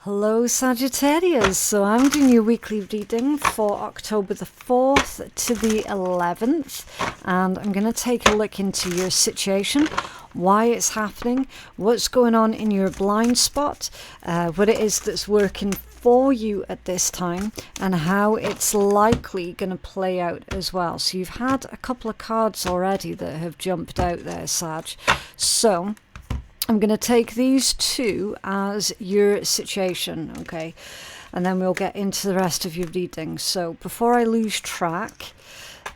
Hello Sagittarius, so I'm doing your weekly reading for October the 4th to the 11th, and I'm going to take a look into your situation, why it's happening, what's going on in your blind spot, what it is that's working for you at this time, and how it's likely going to play out as well. So you've had a couple of cards already that have jumped out there, Sag. So I'm going to take these two as your situation, okay? And then we'll get into the rest of your reading. So before I lose track,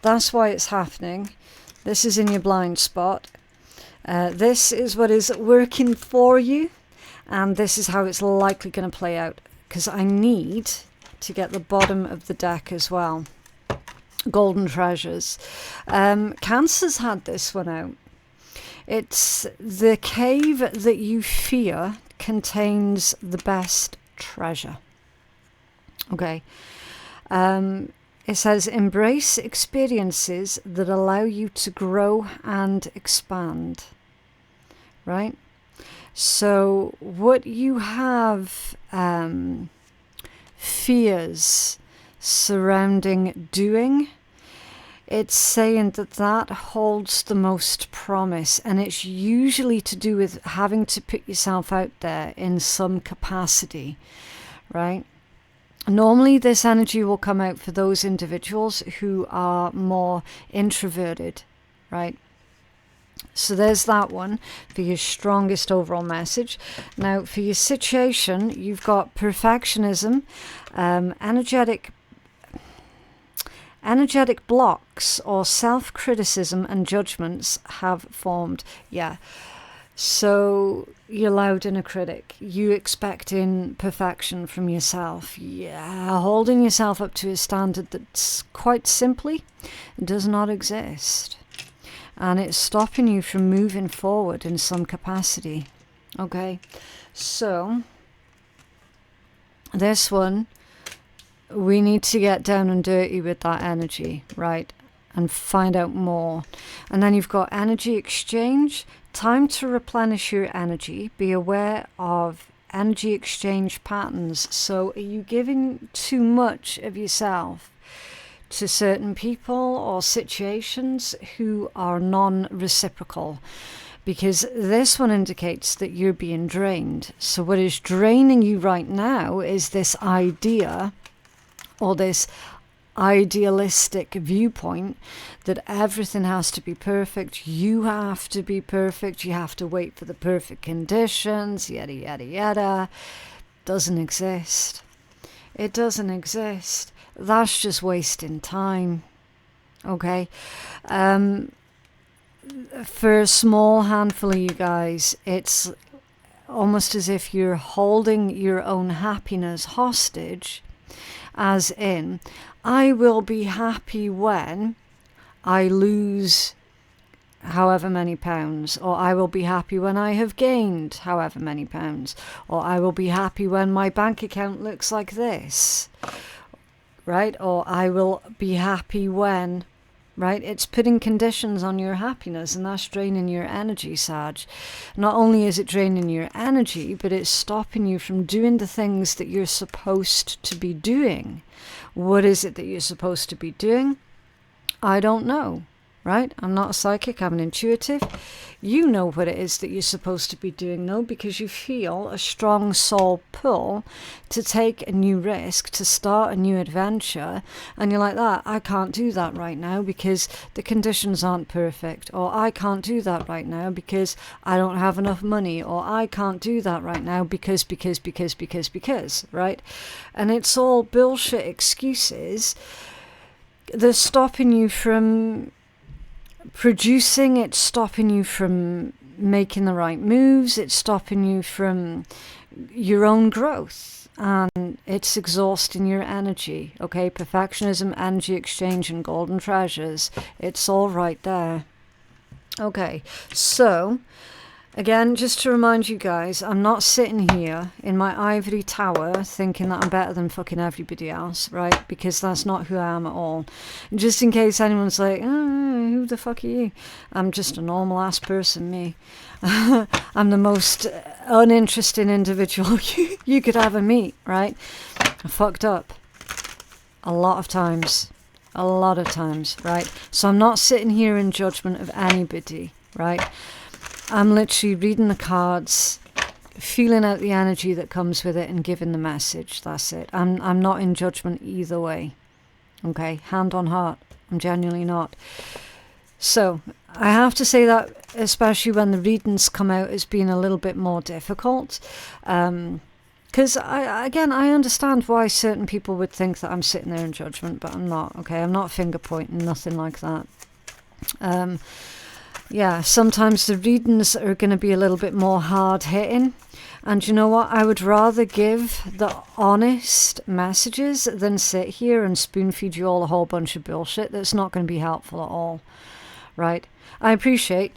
that's why it's happening. This is in your blind spot. This is what is working for you. And this is how it's likely going to play out. Because I need to get the bottom of the deck as well. Golden treasures. Cancer's had this one out. It's the cave that you fear contains the best treasure. Okay. It says, embrace experiences that allow you to grow and expand. Right? So what you have fears surrounding doing, it's saying that that holds the most promise, and it's usually to do with having to put yourself out there in some capacity, right? Normally this energy will come out for those individuals who are more introverted, right? So there's that one for your strongest overall message. Now for your situation, you've got perfectionism, energetic blocks or self-criticism and judgments have formed. Yeah. So you're loud inner critic. You expecting perfection from yourself. Yeah. Holding yourself up to a standard that's quite simply does not exist. And it's stopping you from moving forward in some capacity. Okay. So this one, we need to get down and dirty with that energy, right? And find out more. And then you've got energy exchange. Time to replenish your energy. Be aware of energy exchange patterns. So are you giving too much of yourself to certain people or situations who are non-reciprocal? Because this one indicates that you're being drained. So what is draining you right now is this idea or this idealistic viewpoint that everything has to be perfect. You have to be perfect. You have to wait for the perfect conditions, yada, yada, yada. Doesn't exist. It doesn't exist. That's just wasting time. Okay? For a small handful of you guys, it's almost as if you're holding your own happiness hostage. As in, I will be happy when I lose however many pounds, or I will be happy when I have gained however many pounds, or I will be happy when my bank account looks like this, right? Or I will be happy when, right? It's putting conditions on your happiness, and that's draining your energy, Sag. Not only is it draining your energy, but it's stopping you from doing the things that you're supposed to be doing. What is it that you're supposed to be doing? I don't know, right? I'm not a psychic, I'm an intuitive. You know what it is that you're supposed to be doing, though, because you feel a strong soul pull to take a new risk, to start a new adventure, and you're like, that, I can't do that right now because the conditions aren't perfect, or I can't do that right now because I don't have enough money, or I can't do that right now because, right? And it's all bullshit excuses. They're stopping you from producing, it's stopping you from making the right moves, it's stopping you from your own growth, and it's exhausting your energy. Okay, perfectionism, energy exchange, and golden treasures, it's all right there. Okay, so Again, just to remind you guys, I'm not sitting here in my ivory tower thinking that I'm better than fucking everybody else, right? Because that's not who I am at all. And just in case anyone's like, oh, who the fuck are you? I'm just a normal ass person, me. I'm the most uninteresting individual you could ever meet, right? I fucked up a lot of times. A lot of times, right? So I'm not sitting here in judgment of anybody, right? I'm literally reading the cards, feeling out the energy that comes with it and giving the message. That's it. I'm not in judgment either way. Okay, hand on heart. I'm genuinely not. So I have to say that, especially when the readings come out, as being a little bit more difficult. Because I understand why certain people would think that I'm sitting there in judgment, but I'm not. Okay, I'm not finger pointing, nothing like that. Yeah, sometimes the readings are going to be a little bit more hard hitting. And you know what? I would rather give the honest messages than sit here and spoon feed you all a whole bunch of bullshit that's not going to be helpful at all. Right? I appreciate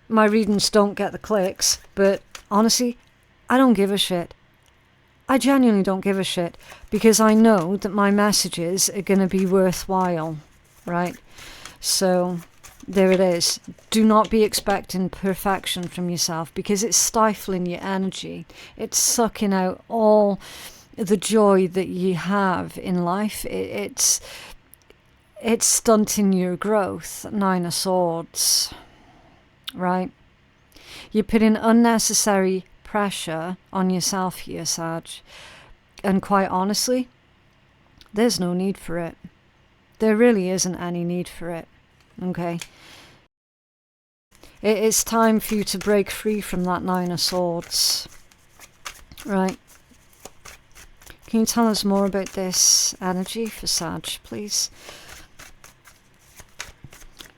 my readings don't get the clicks, but honestly, I don't give a shit. I genuinely don't give a shit, because I know that my messages are going to be worthwhile. Right? So there it is. Do not be expecting perfection from yourself, because it's stifling your energy. It's sucking out all the joy that you have in life. It's stunting your growth. 9 of Swords. Right? You're putting unnecessary pressure on yourself here, Sag. And quite honestly, there's no need for it. There really isn't any need for it. Okay? It's time for you to break free from that 9 of Swords. Right? Can you tell us more about this energy for Sag, please?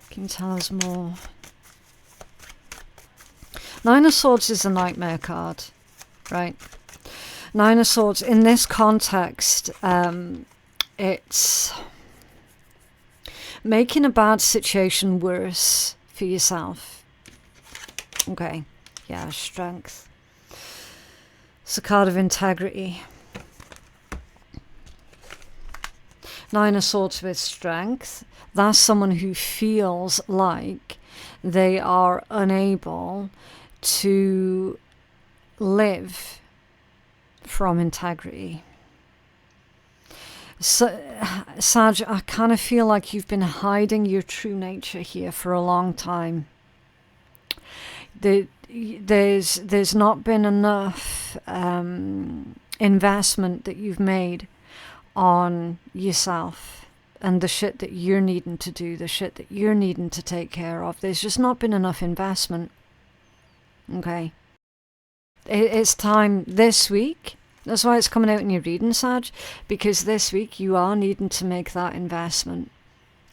Can you tell us more? 9 of Swords is a nightmare card, right? 9 of Swords, in this context, it's making a bad situation worse for yourself. Okay, yeah, Strength. It's a card of integrity. 9 of Swords with Strength. That's someone who feels like they are unable to live from integrity. So, Sag, I kind of feel like you've been hiding your true nature here for a long time. There's not been enough investment that you've made on yourself and the shit that you're needing to do, the shit that you're needing to take care of. There's just not been enough investment. Okay. It's time this week. That's why it's coming out in your reading, Sag, because this week you are needing to make that investment.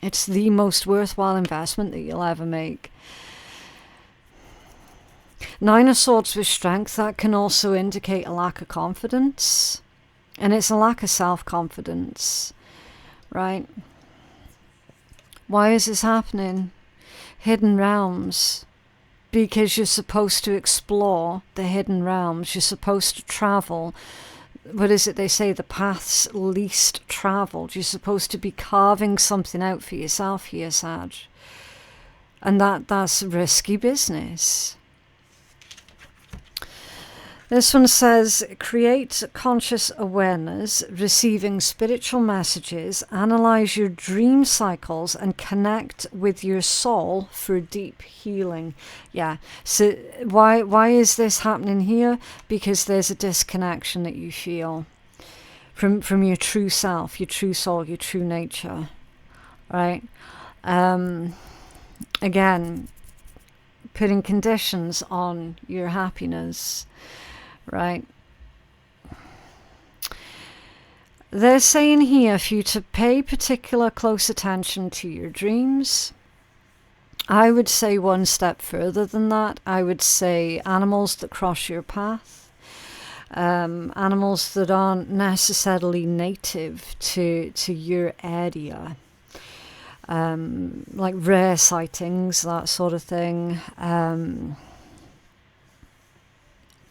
It's the most worthwhile investment that you'll ever make. 9 of Swords with Strength, that can also indicate a lack of confidence. And it's a lack of self-confidence, right? Why is this happening? Hidden realms. Because you're supposed to explore the hidden realms. You're supposed to travel. What is it they say? The paths least travelled. You're supposed to be carving something out for yourself here, Sag. And that's risky business. This one says, create conscious awareness, receiving spiritual messages, analyze your dream cycles, and connect with your soul for deep healing. Yeah, so why is this happening here? Because there's a disconnection that you feel from your true self, your true soul, your true nature, right? Again, putting conditions on your happiness. Right. They're saying here for you to pay particular close attention to your dreams. I would say one step further than that. I would say animals that cross your path. Animals that aren't necessarily native to your area. Like rare sightings, that sort of thing.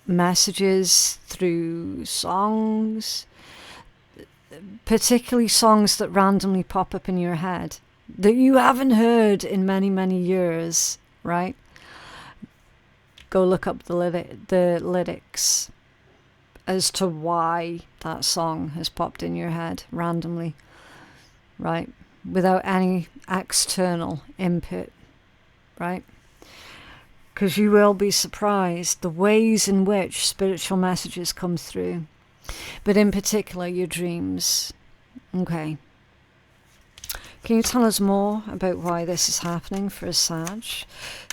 messages through songs, particularly songs that randomly pop up in your head that you haven't heard in many, many years, right? Go look up the lyrics as to why that song has popped in your head randomly, right? Without any external input, right? Because you will be surprised the ways in which spiritual messages come through. But in particular, your dreams. Okay. Can you tell us more about why this is happening for a Sag?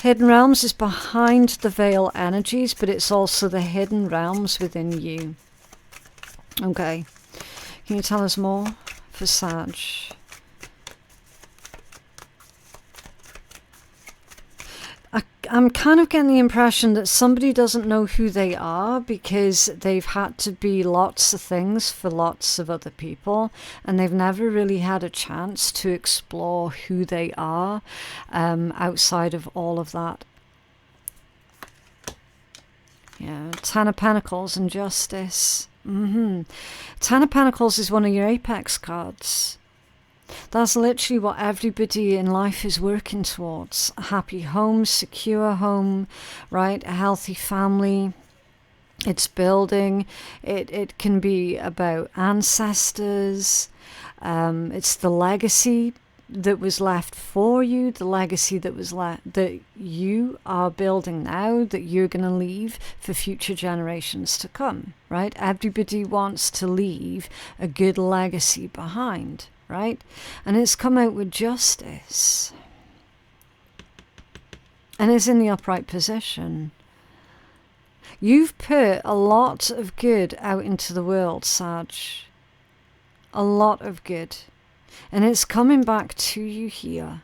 Hidden Realms is behind the veil energies, but it's also the hidden realms within you. Okay. Can you tell us more for Sag? I'm kind of getting the impression that somebody doesn't know who they are because they've had to be lots of things for lots of other people, and they've never really had a chance to explore who they are outside of all of that. Yeah, Ten of Pentacles and Justice. Ten of Pentacles is one of your apex cards. That's literally what everybody in life is working towards. A happy home, secure home, right? A healthy family. It's building. It can be about ancestors. It's the legacy that was left for you, the legacy that was that you are building now, that you're going to leave for future generations to come, right? Everybody wants to leave a good legacy behind. Right? And it's come out with Justice. And it's in the upright position. You've put a lot of good out into the world, Sag. A lot of good. And it's coming back to you here.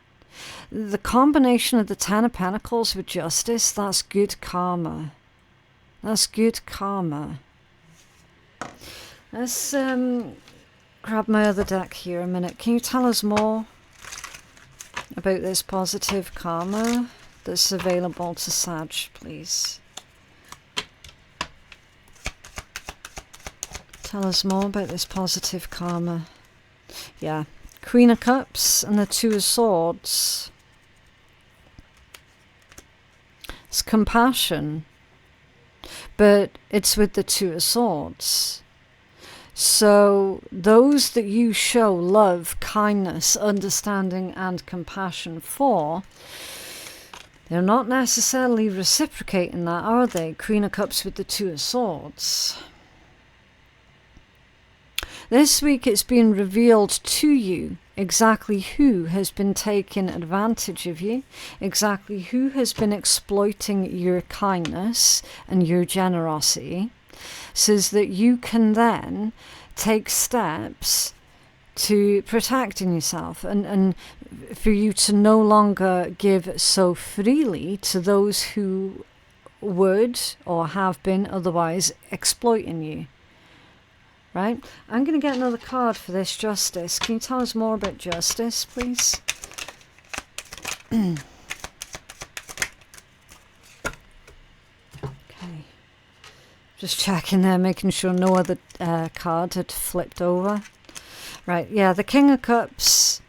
The combination of the Ten of Pentacles with Justice, that's good karma. That's good karma. Let's grab my other deck here a minute. Can you tell us more about this positive karma that's available to Sag, please? Tell us more about this positive karma. Yeah. Queen of Cups and the Two of Swords. It's compassion, but it's with the Two of Swords. So those that you show love, kindness, understanding and compassion for, they're not necessarily reciprocating that, are they? Queen of Cups with the Two of Swords. This week it's been revealed to you exactly who has been taking advantage of you, exactly who has been exploiting your kindness and your generosity, so that you can then take steps to protecting yourself and for you to no longer give so freely to those who would or have been otherwise exploiting you. Right? I'm going to get another card for this Justice. Can you tell us more about Justice, please? Just checking there, making sure no other card had flipped over. Right, yeah, the King of Cups,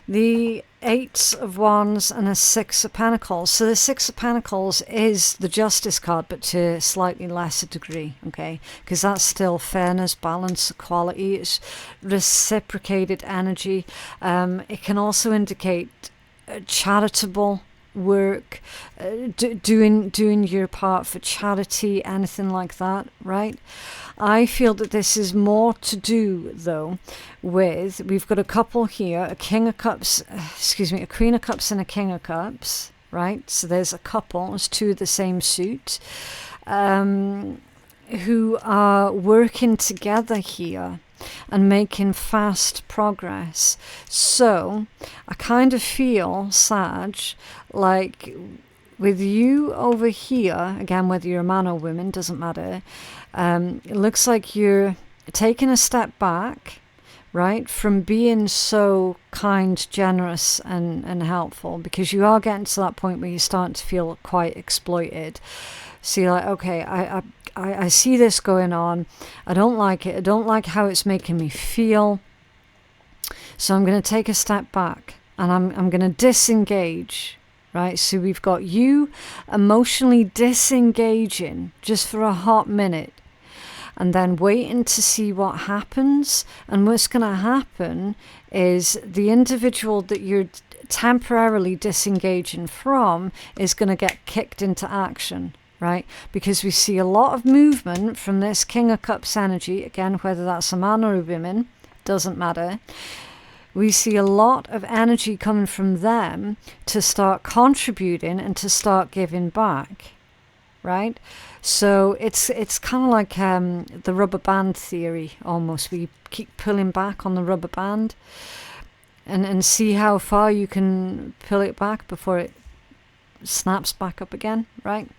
the Eight of Wands, and the Six of Pentacles. So the Six of Pentacles is the Justice card, but to a slightly lesser degree, okay? Because that's still fairness, balance, equality. It's reciprocated energy. It can also indicate charitable work, doing your part for charity, anything like that, right? I feel that this is more to do though with, we've got a couple here, a King of Cups, a Queen of Cups and a King of Cups, right? So there's a couple, it's two of the same suit, who are working together here and making fast progress. So I kind of feel, Sag, like with you over here, again, whether you're a man or woman, doesn't matter, it looks like you're taking a step back, right, from being so kind, generous and helpful, because you are getting to that point where you're starting to feel quite exploited. So you're like, okay, I see this going on. I don't like it. I don't like how it's making me feel. So I'm going to take a step back and I'm going to disengage, right? So we've got you emotionally disengaging just for a hot minute and then waiting to see what happens. And what's going to happen is the individual that you're temporarily disengaging from is going to get kicked into action, right? Because we see a lot of movement from this King of Cups energy, again, whether that's a man or a woman, doesn't matter. We see a lot of energy coming from them to start contributing and to start giving back, right? So it's kind of like the rubber band theory almost. We keep pulling back on the rubber band and see how far you can pull it back before it snaps back up again, right?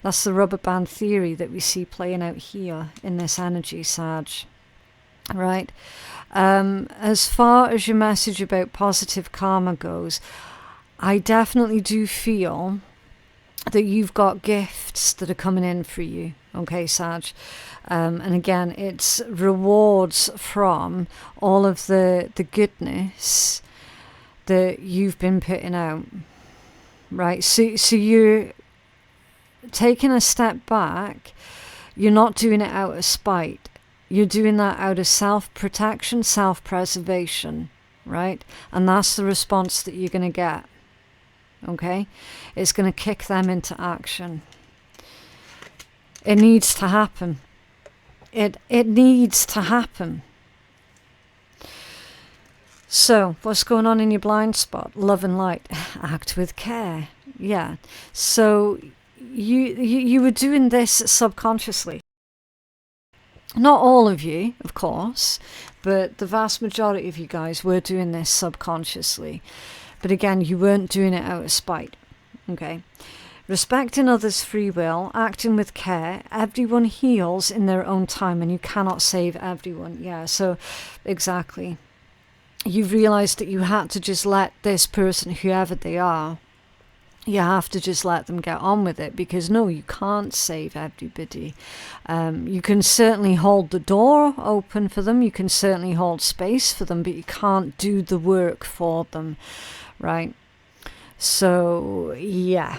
That's the rubber band theory that we see playing out here in this energy, Sag, right? As far as your message about positive karma goes, I definitely do feel that you've got gifts that are coming in for you, okay, Sag? And again, it's rewards from all of the goodness that you've been putting out, right? So you're taking a step back. You're not doing it out of spite. You're doing that out of self-protection, self-preservation, right? And that's the response that you're going to get, okay? It's going to kick them into action. It needs to happen. It needs to happen. So, what's going on in your blind spot? Love and light. Act with care. Yeah. So, you were doing this subconsciously. Not all of you, of course, but the vast majority of you guys were doing this subconsciously. But again, you weren't doing it out of spite, okay? Respecting others' free will, acting with care, everyone heals in their own time and you cannot save everyone. Yeah, so exactly. You've realised that you had to just let this person, whoever they are, you have to just let them get on with it, because no, you can't save everybody. You can certainly hold the door open for them, you can certainly hold space for them, but you can't do the work for them, right? So, yeah.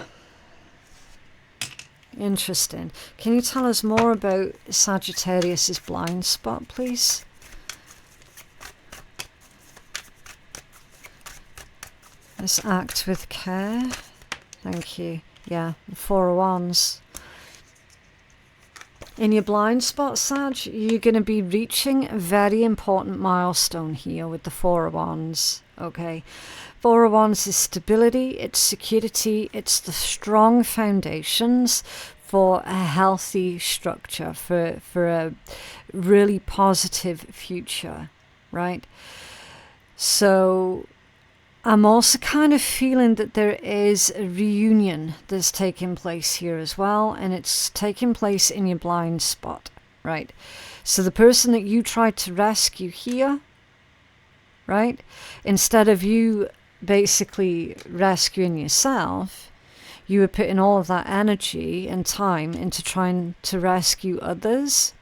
Interesting. Can you tell us more about Sagittarius's blind spot, please? Let's act with care. Thank you. Yeah, the Four of Wands. In your blind spot, Sag, you're going to be reaching a very important milestone here with the Four of Wands. Okay. Four of Wands is stability, it's security, it's the strong foundations for a healthy structure, for a really positive future, right? So I'm also kind of feeling that there is a reunion that's taking place here as well, and it's taking place in your blind spot, right? So the person that you tried to rescue here, right, instead of you basically rescuing yourself, you were putting all of that energy and time into trying to rescue others.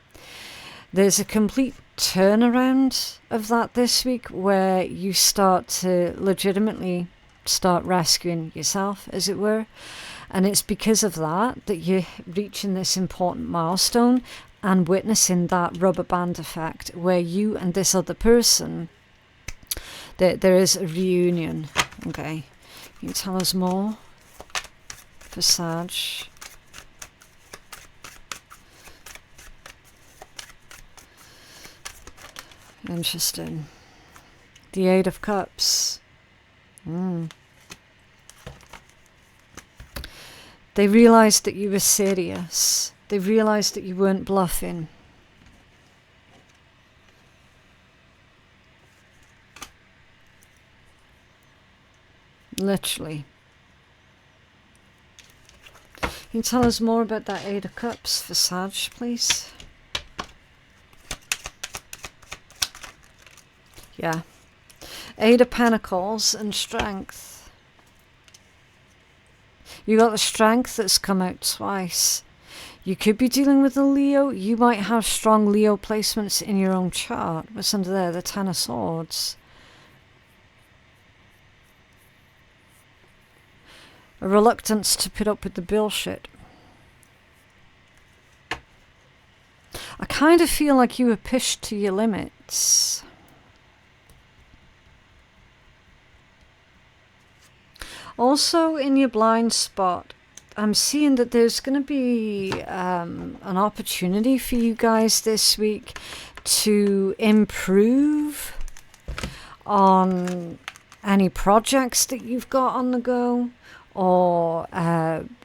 There's a complete turnaround of that this week where you start to legitimately start rescuing yourself, as it were, and it's because of that that you're reaching this important milestone and witnessing that rubber band effect where you and this other person, there is a reunion. Okay, can you tell us more for Sag? Interesting. The Eight of Cups. They realised that you were serious. They realised that you weren't bluffing. Literally. Can you tell us more about that Eight of Cups for Sag, please? Yeah. Eight of Pentacles and strength. You got the strength that's come out twice. You could be dealing with a Leo. You might have strong Leo placements in your own chart. What's under there? The Ten of Swords. A reluctance to put up with the bullshit. I kind of feel like you were pushed to your limits. Also, in your blind spot, I'm seeing that there's going to be an opportunity for you guys this week to improve on any projects that you've got on the go, or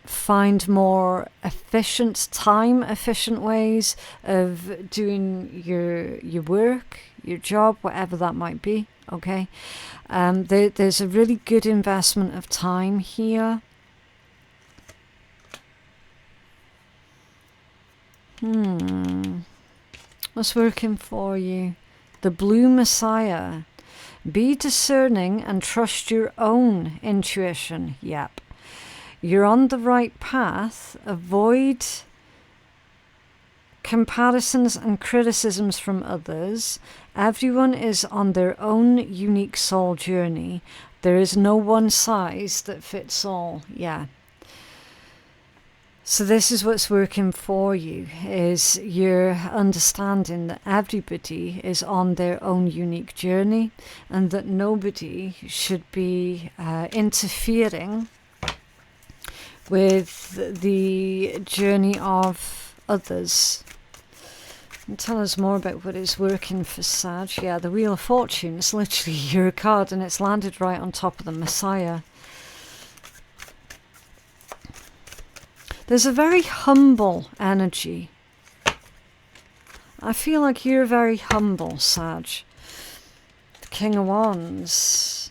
find more efficient, time-efficient ways of doing your work, your job, whatever that might be, okay? There's a really good investment of time here. What's working for you? The Blue Messiah. Be discerning and trust your own intuition. Yep. You're on the right path. Avoid comparisons and criticisms from others. Everyone is on their own unique soul journey. There is no one size that fits all. Yeah. So this is what's working for you, is your understanding that everybody is on their own unique journey and that nobody should be interfering with the journey of others. And tell us more about what is working for Sag. Yeah, the Wheel of Fortune is literally your card, and it's landed right on top of the Messiah. There's a very humble energy. I feel like you're very humble, Sag. The King of Wands.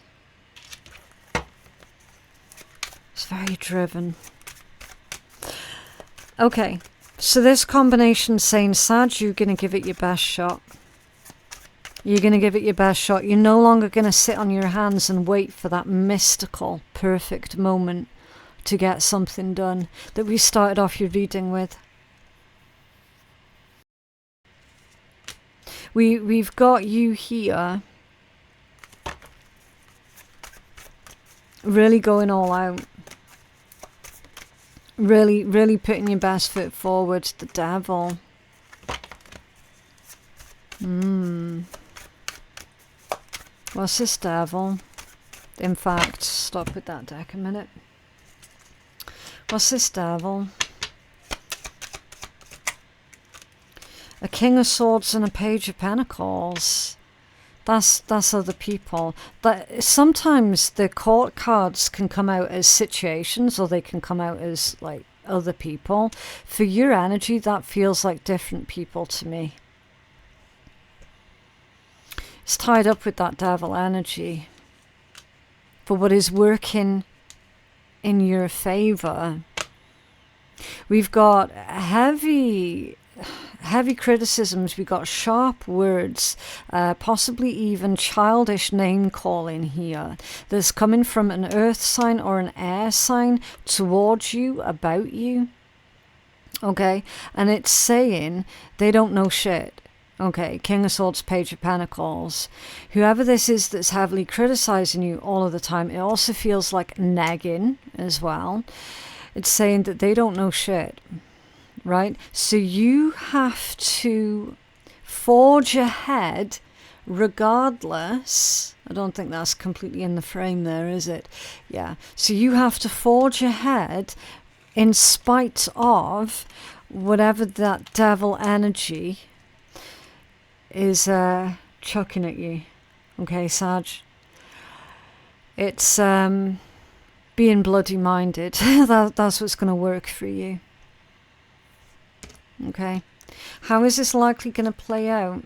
It's very driven. Okay, so this combination saying, Sag, you're going to give it your best shot. You're going to give it your best shot. You're no longer going to sit on your hands and wait for that mystical, perfect moment to get something done that we started off your reading with. We've got you here really going all out, really putting your best foot forward. The Devil. What's this Devil? In fact, stop with that deck a minute. What's this Devil? A King of Swords and a Page of Pentacles. That's other people. That sometimes the court cards can come out as situations, or they can come out as like other people. For your energy, that feels like different people to me. It's tied up with that Devil energy. For what is working in your favor, we've got heavy criticisms, we've got sharp words, possibly even childish name calling here that's coming from an earth sign or an air sign towards you, about you, okay? And it's saying they don't know shit. Okay, King of Swords, Page of Pentacles. Whoever this is that's heavily criticizing you all of the time, it also feels like nagging as well. It's saying that they don't know shit, right? So you have to forge ahead regardless. I don't think that's completely in the frame there, is it? Yeah. So you have to forge ahead in spite of whatever that Devil energy is chucking at you. Okay, Sag? It's being bloody minded. That's what's going to work for you. Okay. How is this likely going to play out?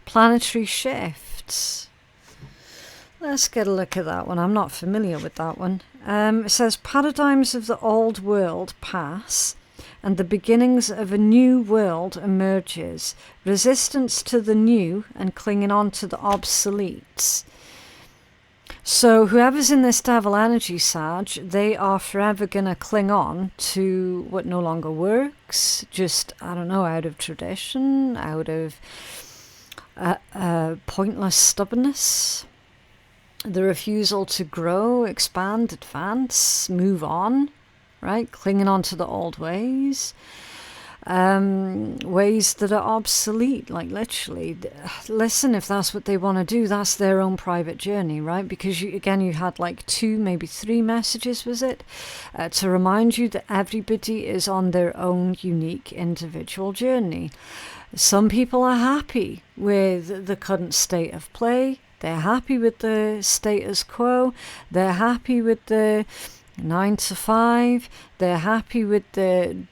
Planetary shifts. Let's get a look at that one. I'm not familiar with that one. It says paradigms of the old world pass and the beginnings of a new world emerges. Resistance to the new and clinging on to the obsolete. So whoever's in this devil energy, Sag, they are forever going to cling on to what no longer works, just, I don't know, out of tradition, out of pointless stubbornness, the refusal to grow, expand, advance, move on, right? Clinging on to the old ways. Ways that are obsolete, like literally. Listen, if that's what they want to do, that's their own private journey, right? Because you had like 2, maybe 3 messages, was it? To remind you that everybody is on their own unique individual journey. Some people are happy with the current state of play. They're happy with the status quo. They're happy with the 9 to 5. They're happy with the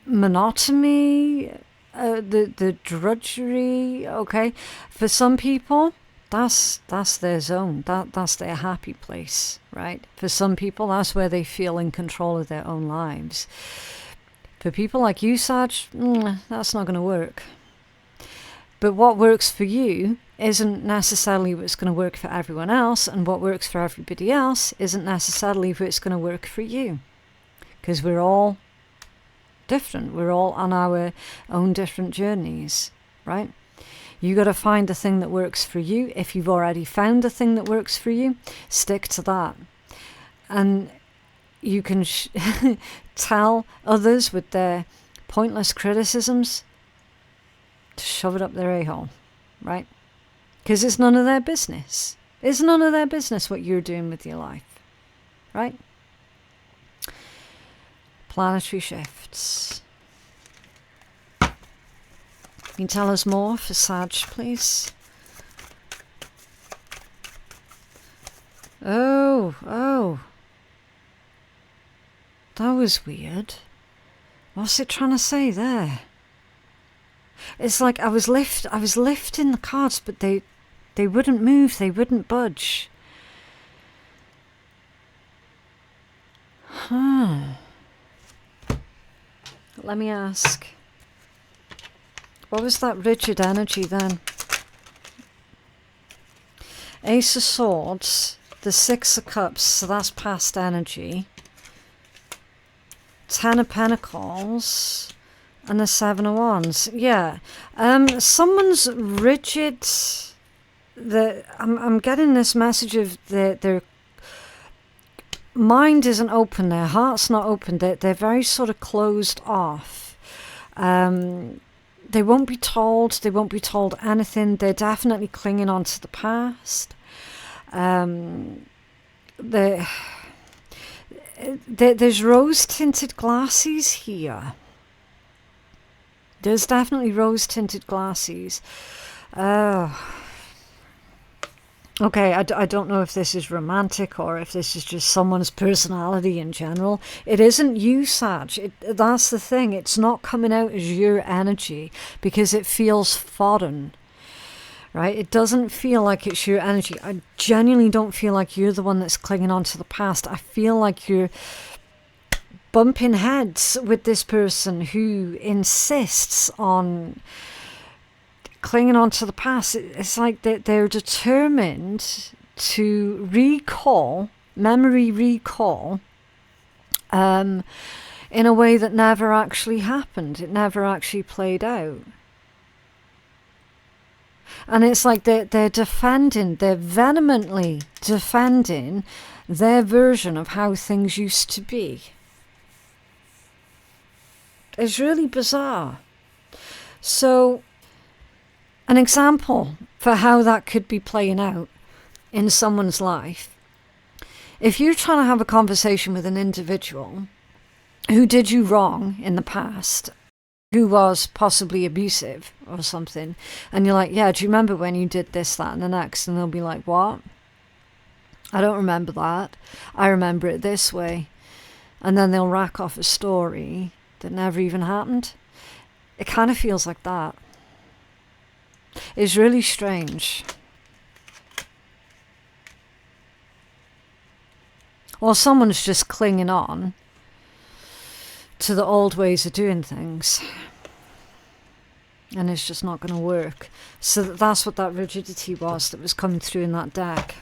monotony, the drudgery. Okay, for some people, that's their zone. That's their happy place, right? For some people, that's where they feel in control of their own lives. For people like you, Sag, that's not going to work. But what works for you isn't necessarily what's going to work for everyone else, and what works for everybody else isn't necessarily what's going to work for you, because we're all different. We're all on our own different journeys, right? You got to find the thing that works for you. If you've already found the thing that works for you, stick to that. And you can tell others with their pointless criticisms to shove it up their a-hole, right? Because it's none of their business. It's none of their business what you're doing with your life, right? Planetary shifts. Can you tell us more for Sag, please? Oh. That was weird. What's it trying to say there? It's like I was lifting the cards, but they wouldn't move, they wouldn't budge. Let me ask. What was that rigid energy then? Ace of Swords, the 6 of Cups, so that's past energy. 10 of Pentacles, and the 7 of Wands. Yeah. Someone's rigid. I'm getting this message of their mind isn't open, their heart's not open. They're very sort of closed off. They won't be told anything. They're definitely clinging on to the past. There's rose-tinted glasses here. There's definitely rose-tinted glasses. Okay, I don't know if this is romantic or if this is just someone's personality in general. It isn't you, Sag. That's the thing. It's not coming out as your energy because it feels foreign, right? It doesn't feel like it's your energy. I genuinely don't feel like you're the one that's clinging on to the past. I feel like you're bumping heads with this person who insists on clinging on to the past. It's like they're determined to memory recall, in a way that never actually happened. It never actually played out. And it's like they're vehemently defending their version of how things used to be. It's really bizarre. So, an example for how that could be playing out in someone's life. If you're trying to have a conversation with an individual who did you wrong in the past, who was possibly abusive or something, and you're like, yeah, do you remember when you did this, that, and the next? And they'll be like, what? I don't remember that. I remember it this way. And then they'll rack off a story that never even happened. It kind of feels like that. It's really strange. Or someone's just clinging on to the old ways of doing things. And it's just not going to work. So that's what that rigidity was that was coming through in that deck.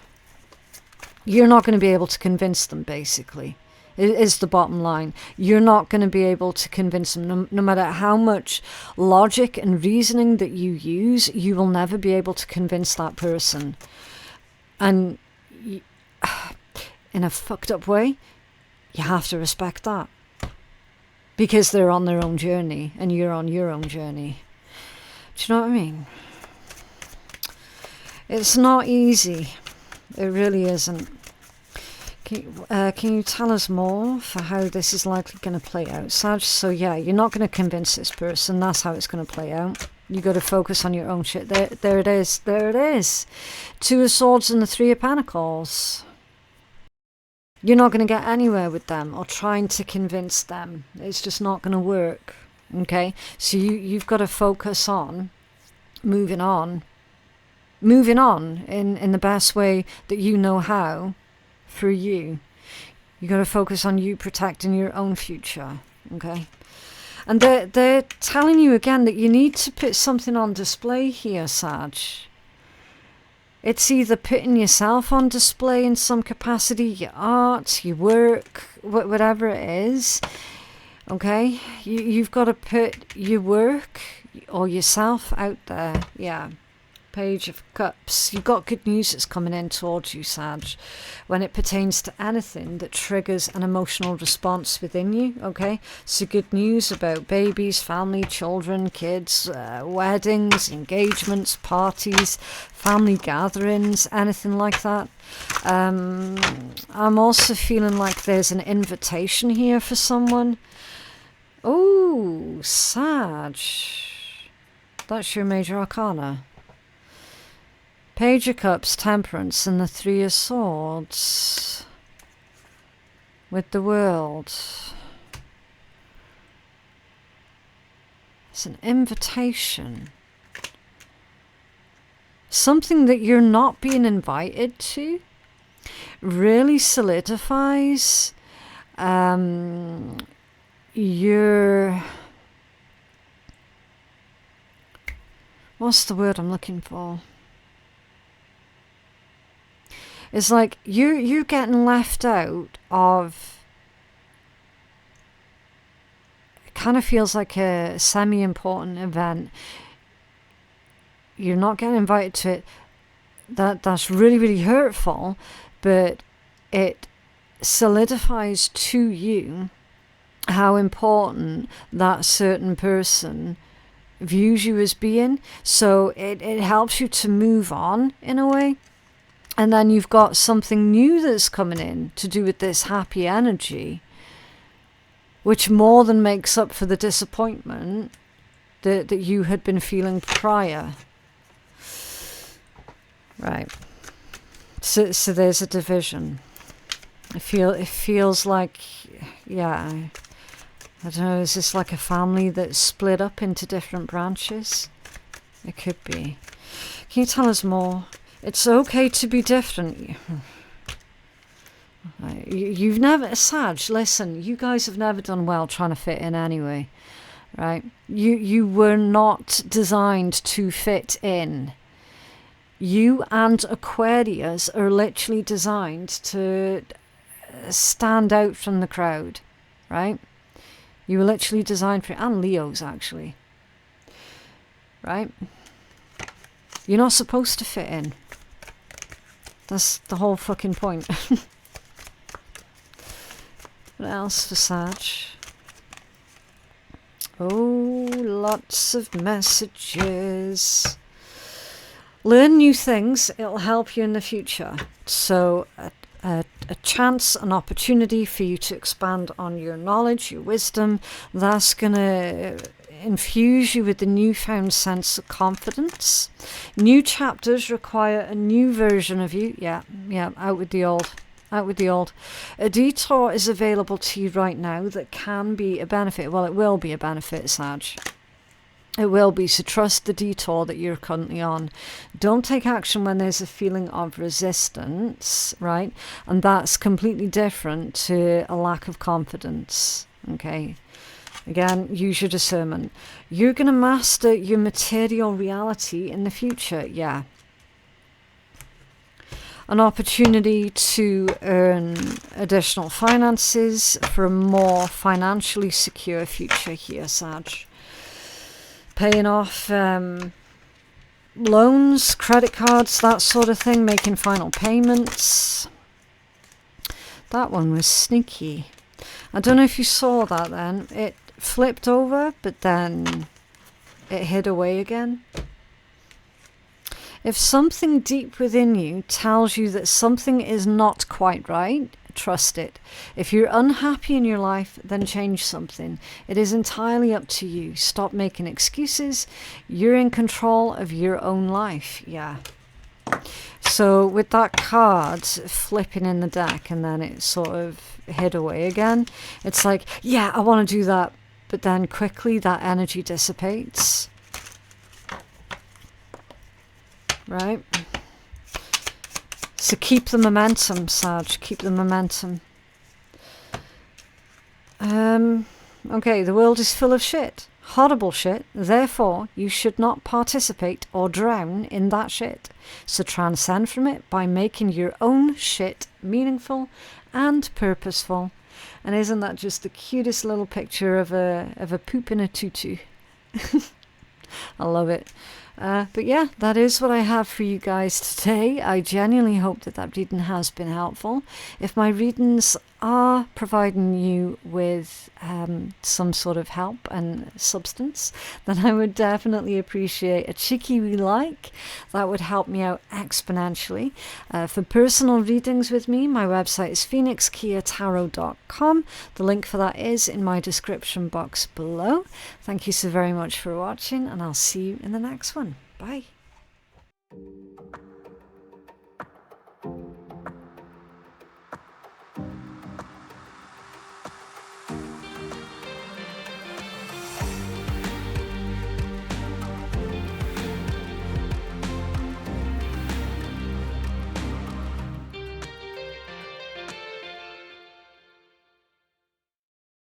You're not going to be able to convince them, basically. It is the bottom line. You're not going to be able to convince them. No matter how much logic and reasoning that you use, you will never be able to convince that person. And in a fucked up way, you have to respect that. Because they're on their own journey and you're on your own journey. Do you know what I mean? It's not easy. It really isn't. Can you tell us more for how this is likely going to play out, Sag? So yeah, you're not going to convince this person. That's how it's going to play out. You got to focus on your own shit. There it is. There it is. Two of Swords and the Three of Pentacles. You're not going to get anywhere with them or trying to convince them. It's just not going to work. Okay? So you've got to focus on moving on. Moving on in the best way that you know how. For you. You got to focus on you protecting your own future. Okay? And they're telling you again that you need to put something on display here, Sag. It's either putting yourself on display in some capacity, your art, your work, whatever it is. Okay? You've got to put your work or yourself out there. Yeah. Page of Cups. You've got good news that's coming in towards you, Sag, when it pertains to anything that triggers an emotional response within you. Okay, so good news about babies, family, children, kids, weddings, engagements, parties, family gatherings, anything like that. I'm also feeling like there's an invitation here for someone. Oh, Sag, that's your major arcana. Page of Cups, Temperance, and the Three of Swords. With the World. It's an invitation. Something that you're not being invited to really solidifies your... What's the word I'm looking for? It's like you're getting left out of... It kind of feels like a semi-important event. You're not getting invited to it. That's really, really hurtful, but it solidifies to you how important that certain person views you as being. So it helps you to move on in a way. And then you've got something new that's coming in to do with this happy energy, which more than makes up for the disappointment that you had been feeling prior. Right. So there's a division. It feels like, yeah, I don't know, is this like a family that's split up into different branches? It could be. Can you tell us more? It's okay to be different. You've never... Sag, listen, you guys have never done well trying to fit in anyway. Right? You were not designed to fit in. You and Aquarius are literally designed to stand out from the crowd. Right? You were literally designed for it. And Leos, actually. Right? You're not supposed to fit in. That's the whole fucking point. What else for Sag? Oh, lots of messages. Learn new things. It'll help you in the future. So a chance, an opportunity for you to expand on your knowledge, your wisdom. That's going to infuse you with a newfound sense of confidence. New chapters require a new version of you. Yeah, out with the old. Out with the old. A detour is available to you right now that can be a benefit. Well, it will be a benefit, Sag. It will be. So trust the detour that you're currently on. Don't take action when there's a feeling of resistance, right? And that's completely different to a lack of confidence. Okay. Again, use your discernment. You're going to master your material reality in the future. Yeah. an opportunity to earn additional finances for a more financially secure future here, Sag. Paying off loans, credit cards, that sort of thing, making final payments. That one was sneaky. I don't know if you saw that then. It flipped over, but then it hid away again. If something deep within you tells you that something is not quite right, trust it. If you're unhappy in your life, then change something. It is entirely up to you. Stop making excuses. You're in control of your own life. Yeah. So with that card flipping in the deck and then it sort of hid away again, it's like, yeah, I want to do that. But then quickly that energy dissipates. Right? So keep the momentum, Sag. Keep the momentum. Okay, the world is full of shit. Horrible shit. Therefore, you should not participate or drown in that shit. So transcend from it by making your own shit meaningful and purposeful. And isn't that just the cutest little picture of a poop in a tutu? I love it. But yeah, that is what I have for you guys today. I genuinely hope that that reading has been helpful. If my readings are providing you with some sort of help and substance, then I would definitely appreciate a cheeky wee like. That would help me out exponentially. For personal readings with me, my website is phoenixkeiatarot.com. The link for that is in my description box below. Thank you so very much for watching, and I'll see you in the next one. Bye.